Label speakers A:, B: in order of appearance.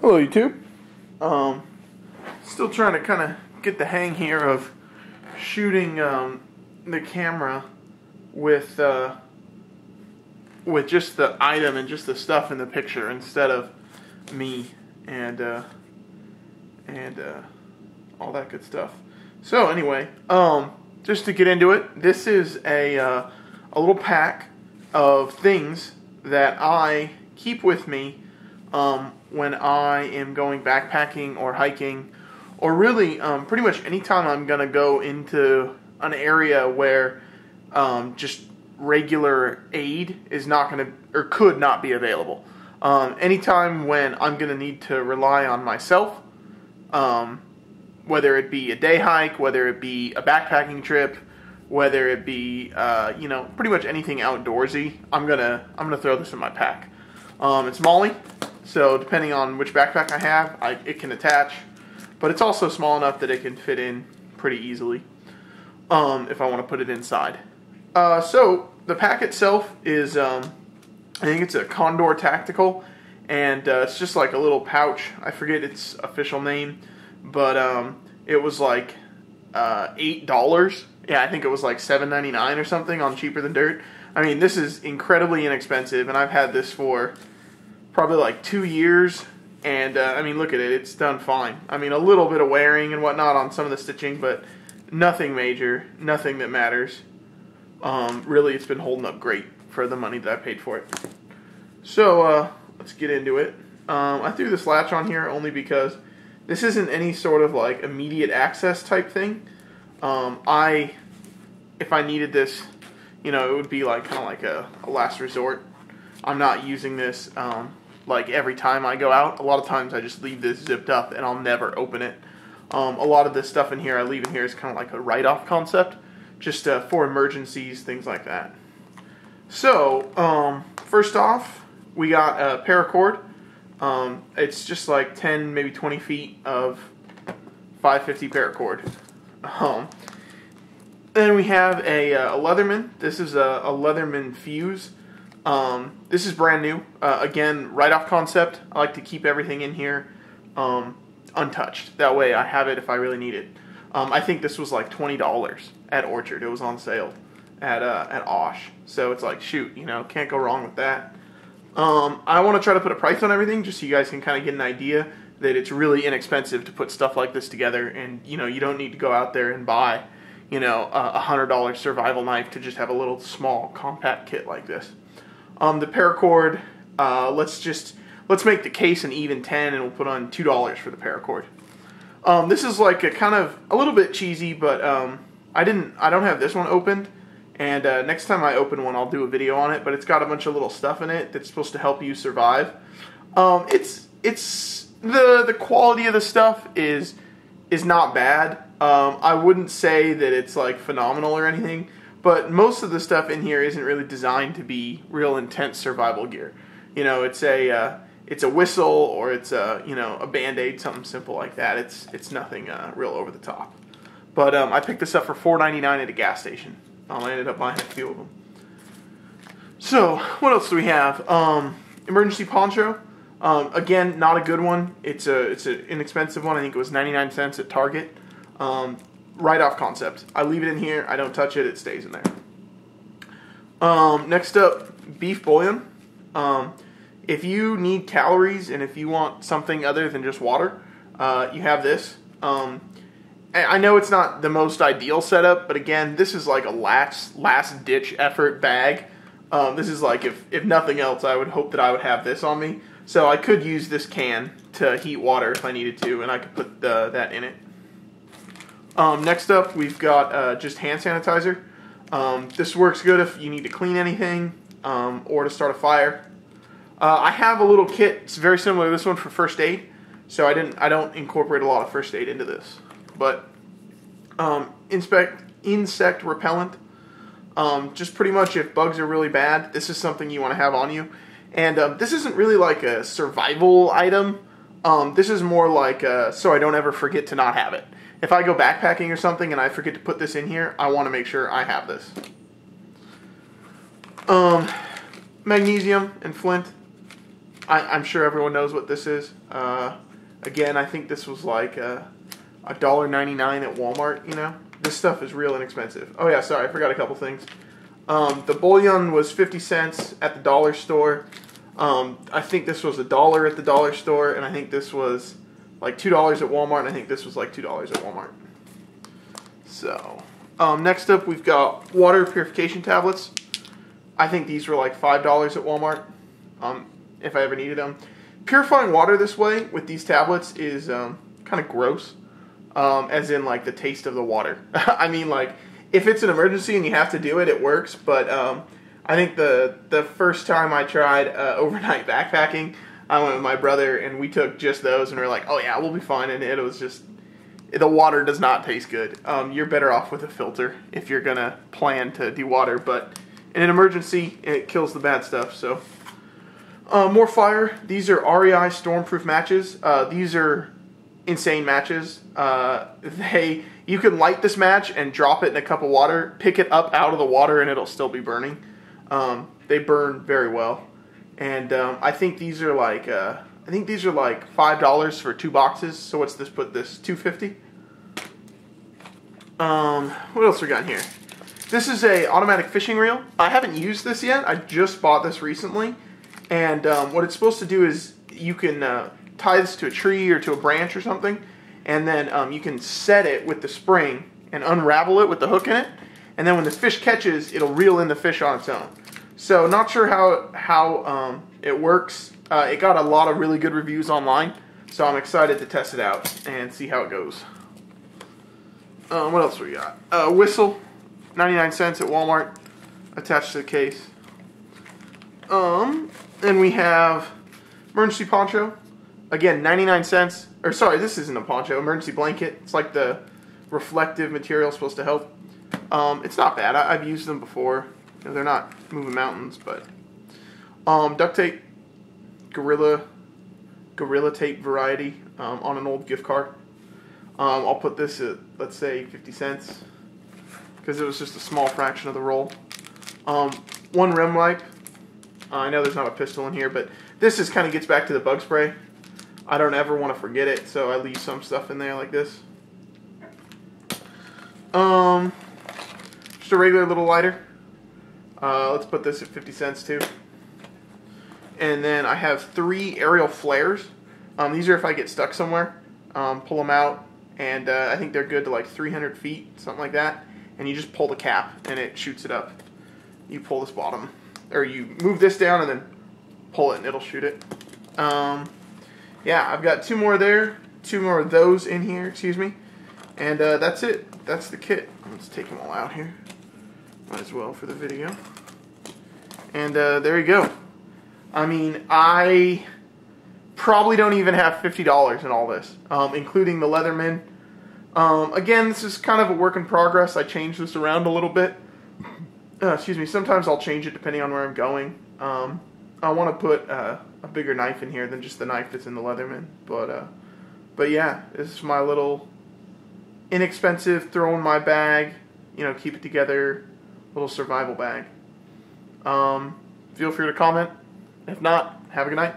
A: Hello YouTube. Still trying to kind of get the hang here of shooting the camera with just the item and just the stuff in the picture instead of me and all that good stuff. So anyway, just to get into it, this is a little pack of things that I keep with me when I am going backpacking or hiking, or really pretty much anytime I'm going to go into an area where just regular aid is not going to, or could not be available. Anytime when I'm going to need to rely on myself, whether it be a day hike, whether it be a backpacking trip, whether it be pretty much anything outdoorsy, I'm gonna throw this in my pack. It's Molly, so depending on which backpack I have, it can attach, but it's also small enough that it can fit in pretty easily if I want to put it inside. So the pack itself is, I think it's a Condor Tactical, and it's just like a little pouch. I forget its official name, but it was like $8. Yeah, I think it was like $7.99 or something on Cheaper Than Dirt. I mean, this is incredibly inexpensive, and I've had this for probably like 2 years, and I mean, look at it, it's done fine. I mean, a little bit of wearing and whatnot on some of the stitching, but nothing major, nothing that matters. Really, it's been holding up great for the money that I paid for it. So, let's get into it. I threw this latch on here only because this isn't any sort of like immediate access type thing. If I needed this, it would be like kind of like a last resort. I'm not using this like every time I go out. A lot of times I just leave this zipped up and I'll never open it. A lot of this stuff in here I leave in here is kind of like a write-off concept, just for emergencies, things like that. So first off, we got a paracord. It's just like 10, maybe 20 feet of 550 paracord. Then we have a Leatherman. This is a Leatherman fuse. This is brand new. Again, write-off concept. I like to keep everything in here untouched. That way I have it if I really need it. I think this was like $20 at Orchard. It was on sale at Osh. So it's like, shoot, can't go wrong with that. I want to try to put a price on everything just so you guys can kind of get an idea that it's really inexpensive to put stuff like this together, and you don't need to go out there and buy a $100 survival knife to just have a little small compact kit like this. The paracord, let's make the case an even 10, and we'll put on $2 for the paracord. This is like a little bit cheesy, but I don't have this one opened, and next time I open one I'll do a video on it, but it's got a bunch of little stuff in it that's supposed to help you survive. It's the quality of the stuff is not bad. I wouldn't say that it's like phenomenal or anything, but most of the stuff in here isn't really designed to be real intense survival gear. It's a whistle, or it's a Band-Aid, something simple like that. It's nothing real over the top. But I picked this up for $4.99 at a gas station. I ended up buying a few of them. So what else do we have? Emergency poncho. Again, not a good one. It's an inexpensive one. I think it was 99 cents at Target. Write-off concept. I leave it in here. I don't touch it. It stays in there. Next up, beef bouillon. If you need calories and if you want something other than just water, you have this. I know it's not the most ideal setup, but again, this is like a last-ditch effort bag. This is like, if nothing else, I would hope that I would have this on me. So I could use this can to heat water if I needed to, and I could put that in it. Next up, we've got just hand sanitizer. This works good if you need to clean anything or to start a fire. I have a little kit. It's very similar to this one for first aid, so I don't incorporate a lot of first aid into this. But insect repellent. Just pretty much if bugs are really bad, this is something you want to have on you. And this isn't really like a survival item. This is more like so I don't ever forget to not have it. If I go backpacking or something and I forget to put this in here, I want to make sure I have this. Magnesium and flint. I'm sure everyone knows what this is. Again, I think this was like $1.99 at Walmart, you know. This stuff is real inexpensive. Oh yeah, sorry, I forgot a couple things. The bouillon was 50 cents at the dollar store. I think this was $1 at the dollar store, and I think this was like $2 at Walmart, and I think this was like $2 at Walmart. So, next up we've got water purification tablets. I think these were like $5 at Walmart, if I ever needed them. Purifying water this way with these tablets is kind of gross, as in like the taste of the water. I mean, like, if it's an emergency and you have to do it, it works, but I think the first time I tried overnight backpacking, I went with my brother, and we took just those, and we were like, oh yeah, we'll be fine, and it was just, the water does not taste good. You're better off with a filter if you're going to plan to do water, but in an emergency, it kills the bad stuff, so. More fire. These are REI Stormproof matches. These are insane matches. You can light this match and drop it in a cup of water, pick it up out of the water, and it'll still be burning. They burn very well, and I think these are like $5 for 2 boxes. So what's this? Put this $2.50. What else we got here? This is a automatic fishing reel. I haven't used this yet. I just bought this recently, and what it's supposed to do is you can tie this to a tree or to a branch or something, and then you can set it with the spring and unravel it with the hook in it, and then when the fish catches, it'll reel in the fish on its own. So not sure how it works. It got a lot of really good reviews online, so I'm excited to test it out and see how it goes. What else we got? Whistle, 99 cents at Walmart, attached to the case. Then we have emergency poncho. Again, 99 cents. Or sorry, this isn't a poncho. Emergency blanket. It's like the reflective material supposed to help. It's not bad. I've used them before. You know, they're not moving mountains, but duct tape, Gorilla tape variety on an old gift card. I'll put this at, let's say, 50 cents because it was just a small fraction of the roll. One rim light. I know there's not a pistol in here, but this just kind of gets back to the bug spray. I don't ever want to forget it, so I leave some stuff in there like this. Just a regular little lighter. Let's put this at 50 cents too. And then I have 3 aerial flares. These are if I get stuck somewhere. Pull them out, and I think they're good to like 300 feet, something like that. And you just pull the cap, and it shoots it up. You pull this bottom, or you move this down and then pull it, and it'll shoot it. Yeah, I've got 2 more there, 2 more of those in here, excuse me. And that's it. That's the kit. Let's take them all out here. Might as well for the video. And there you go. I mean, I probably don't even have $50 in all this, including the Leatherman. Again, this is kind of a work in progress. I changed this around a little bit. Excuse me. Sometimes I'll change it depending on where I'm going. I want to put a bigger knife in here than just the knife that's in the Leatherman. But yeah, this is my little inexpensive, throw in my bag, you know, keep it together, little survival bag. Feel free to comment. If not, have a good night.